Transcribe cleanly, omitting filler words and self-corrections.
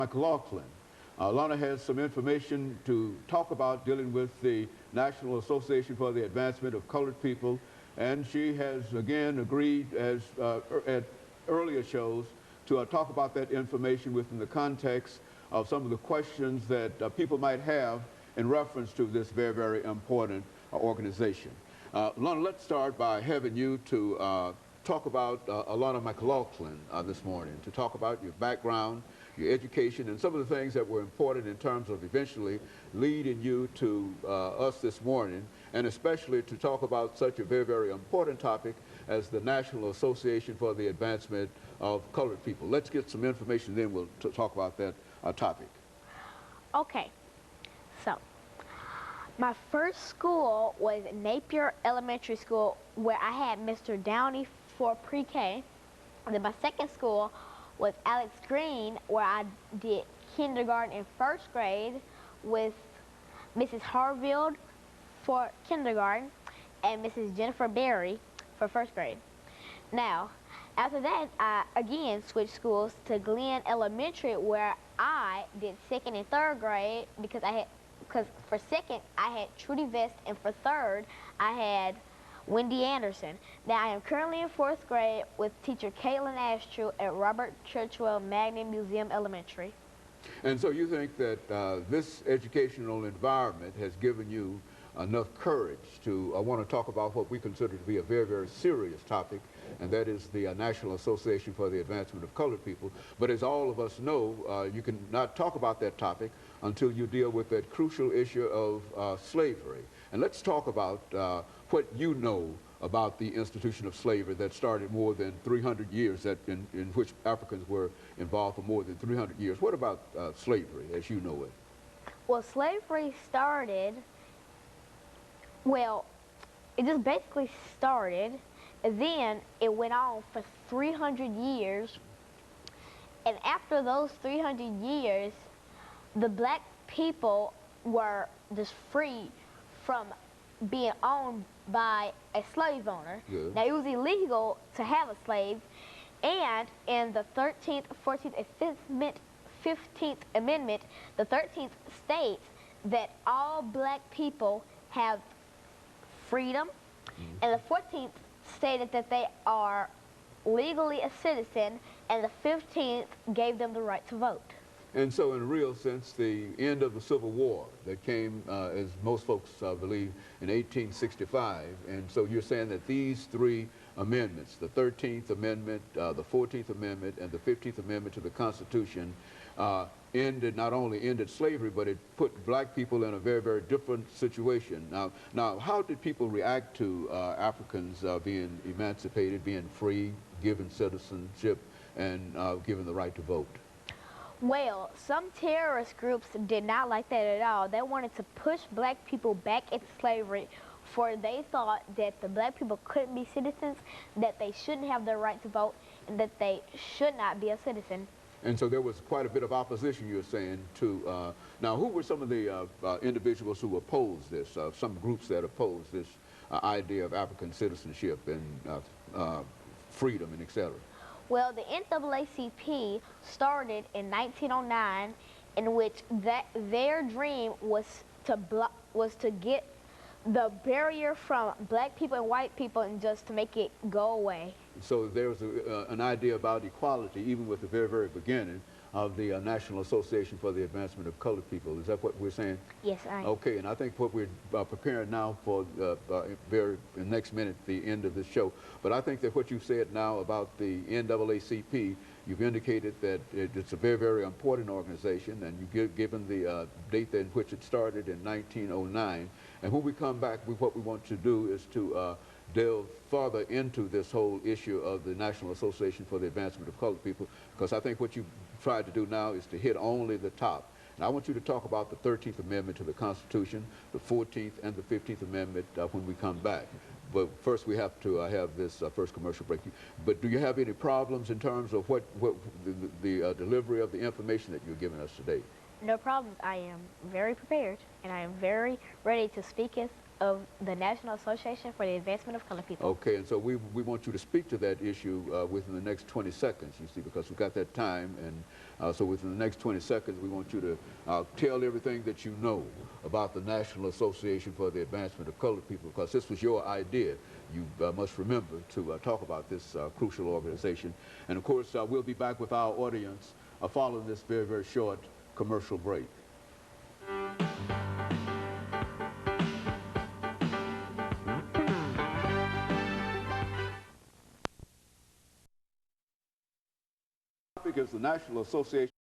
McLaughlin. Alana has some information to talk about dealing with the National Association for the Advancement of Colored People, and she has again agreed, as at earlier shows, to talk about that information within the context of some of the questions that people might have in reference to this very, very important organization. Alana, let's start by having you to talk about Alana McLaughlin this morning, to talk about your background, your education, and some of the things that were important in terms of eventually leading you to us this morning, and especially to talk about such a very, very important topic as the National Association for the Advancement of Colored People. Let's get some information, then we'll talk about that topic. Okay, so my first school was Napier Elementary School, where I had Mr. Downey for pre-K. And then my second school was Alex Green, where I did kindergarten and first grade with Mrs. Harville for kindergarten and Mrs. Jennifer Berry for first grade. Now, after that, I again switched schools to Glenn Elementary, where I did second and third grade because for second I had Trudy Vest, and for third I had Wendy Anderson. Now I am currently in fourth grade with teacher Caitlin Astrew at Robert Churchwell Magnet Museum Elementary. And so you think that this educational environment has given you enough courage to want to talk about what we consider to be a very, very serious topic, and that is the National Association for the Advancement of Colored People. But as all of us know, you can not talk about that topic until you deal with that crucial issue of slavery. And let's talk about what you know about the institution of slavery that started more than 300 years, in which Africans were involved for more than 300 years. What about slavery as you know it? Well, slavery started, well, it just basically started, and then it went on for 300 years. And after those 300 years, the black people were just free from being owned by a slave owner. Yeah. Now, it was illegal to have a slave, and in the 13th, 14th, and 15th Amendment, the 13th states that all black people have freedom, and the 14th stated that they are legally a citizen, and the 15th gave them the right to vote. And so in a real sense, the end of the Civil War that came, as most folks believe, in 1865. And so you're saying that these three amendments, the 13th Amendment, the 14th Amendment, and the 15th Amendment to the Constitution, not only ended slavery, but it put black people in a very, very different situation. Now, how did people react to Africans being emancipated, being free, given citizenship, and given the right to vote? Well, some terrorist groups did not like that at all. They wanted to push black people back into slavery, for they thought that the black people couldn't be citizens, that they shouldn't have the right to vote, and that they should not be a citizen. And so there was quite a bit of opposition, you're saying, to... now, who were some of the individuals who opposed this, some groups that opposed this idea of African citizenship and freedom and et cetera? Well, the NAACP started in 1909, in which their dream was to get the barrier from black people and white people and just to make it go away. So there was an idea about equality, even with the very, very beginning of the National Association for the Advancement of Colored People. Is that what we're saying? Yes, I am. Okay, and I think what we're preparing now for the next minute, the end of the show. But I think that what you said now about the NAACP, you've indicated that it's a very, very important organization, and you've given the date in which it started in 1909. And when we come back, what we want to do is to delve further into this whole issue of the National Association for the Advancement of Colored People, because I think what you've tried to do now is to hit only the top. And I want you to talk about the 13th Amendment to the Constitution, the 14th and the 15th Amendment when we come back. But first we have to have this first commercial break. But do you have any problems in terms of what the delivery of the information that you're giving us today? No problems. I am very prepared, and I am very ready to speak of the National Association for the Advancement of Colored People. Okay, and so we want you to speak to that issue within the next 20 seconds, you see, because we've got that time, and so within the next 20 seconds, we want you to tell everything that you know about the National Association for the Advancement of Colored People, because this was your idea. You must remember to talk about this crucial organization. And of course, we'll be back with our audience following this very, very short commercial break. Topic is the National Association